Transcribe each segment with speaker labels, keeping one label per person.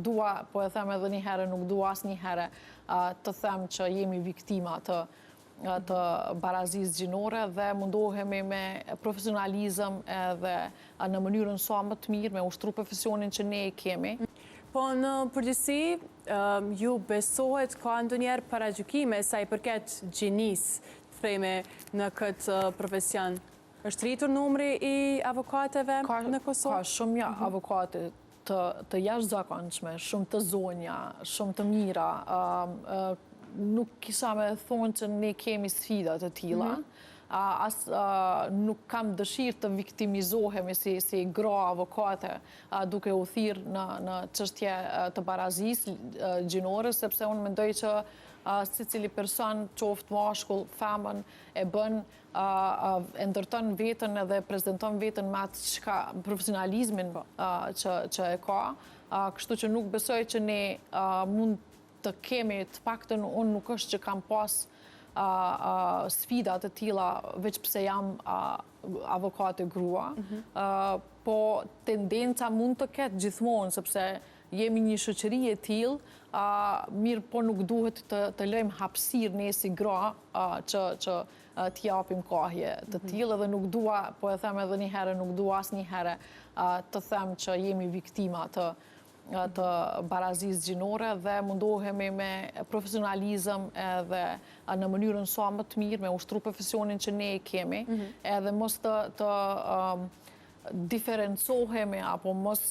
Speaker 1: dua, po e them edhe një herë, nuk dua asnjëherë të them që jemi viktima të barazisë gjinore dhe mundohemi me profesionalizëm edhe në mënyrën sa më të mirë me ushtru profesionin që ne e kemi.
Speaker 2: Po në përgjithësi, ju besohet ka ndonjëherë paragjykime sa i përket gjinisë, themi në këtë profesion. Është rritur numri i avokateve në Kosovë?
Speaker 1: Ka shumë avokate të jashtëzakonshme, shumë të zonja, shumë të mira. Nuk kisha me thonë që ne kemi sfidat e tilla. Nuk kam dëshirë të viktimizohemi si gra avokate duke u thirrë në çështje të barazisë gjinore, sepse unë mendoj që secili person, qoftë mashkull, femën, e bën, e ndërton veten edhe prezanton veten me atë profesionalizmin që e ka. Kështu që nuk besoj që ne mund të kemi, të paktën unë nuk është që kam pas sfida të tilla veç pse jam avokate grua, po tendenca mund të ketë gjithmonë, sepse jemi një shoqëri e tillë, mirë po nuk duhet të lëjmë hapësirë ne si gra që t'i japim kohje të tillë, edhe nuk dua, po e them edhe një herë, nuk dua asnjëherë të them që jemi viktima të barazisë gjinore dhe mundohemi me profesionalizëm edhe në mënyrën sa më të mirë me ushtru profesionin që ne e kemi, edhe mos të diferencohemi apo mos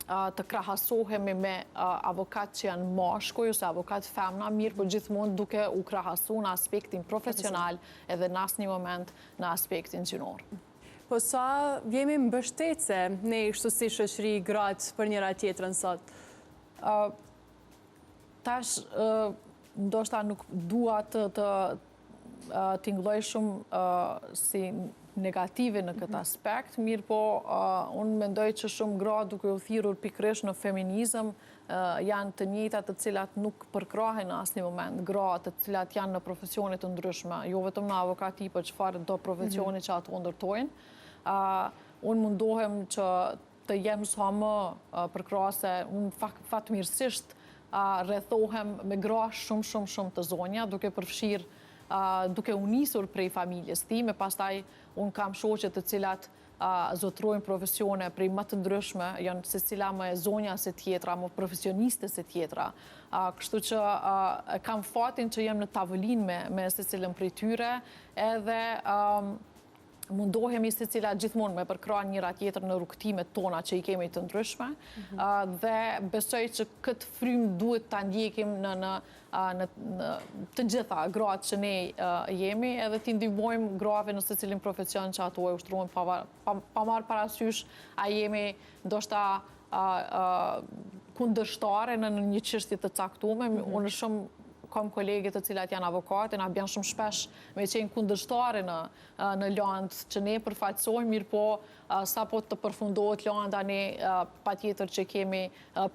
Speaker 1: të krahasohemi me avokat që janë mashkull ose avokat femna, mirë, po gjithmonë duke u krahasu në aspektin profesional edhe në asnjë moment në aspektin gjinor.
Speaker 2: Po sa jemi mbështetëse ne kështu si shoqëri gratë për njëra tjetrën sot?
Speaker 1: Tash, ndoshta nuk dua të tingëlloj shumë si negative në këtë aspekt, mirë po unë mendoj që shumë gra duke u thirrur pikërisht në feminizëm janë të njëjtat të cilat nuk përkrahen në asnjë moment, gra të cilat janë në profesione të ndryshme, jo vetëm në avokati, por çfarë do profesioni që ato ndërtojnë. Unë mundohem që të jem sa më përkrahase, unë fatmirësisht rrethohem me gra shumë të zonja, duke përfshirë duke u nisur prej familjes time, pastaj unë kam shoqe të cilat zotrojnë profesione prej më të ndryshme, janë secila më e zonja se tjetra, më profesioniste se tjetra. Kështu që kam fatin që jem në tavolinë me secilën prej tyre, edhe mundohemi secila gjithmonë me përkrah njëra tjetër në rrugtimet tona që i kemi të ndryshme, dhe besoj që këtë frymë duhet ta ndjekim në të gjitha gratë që ne jemi, edhe t'i ndihmojmë grave në secilin profesion që ato e ushtrojnë pa marrë parasysh a jemi ndoshta kundërshtare në një çështje të caktuar. Unë shumë kam kolege të cilat janë avokate, na bën shumë shpesh me qenë kundërshtare në landë që ne përfaqësojmë, mirë po sapo të përfundohet landa ne patjetër që kemi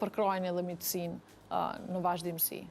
Speaker 1: përkrahjen edhe mitësinë në vazhdimsi.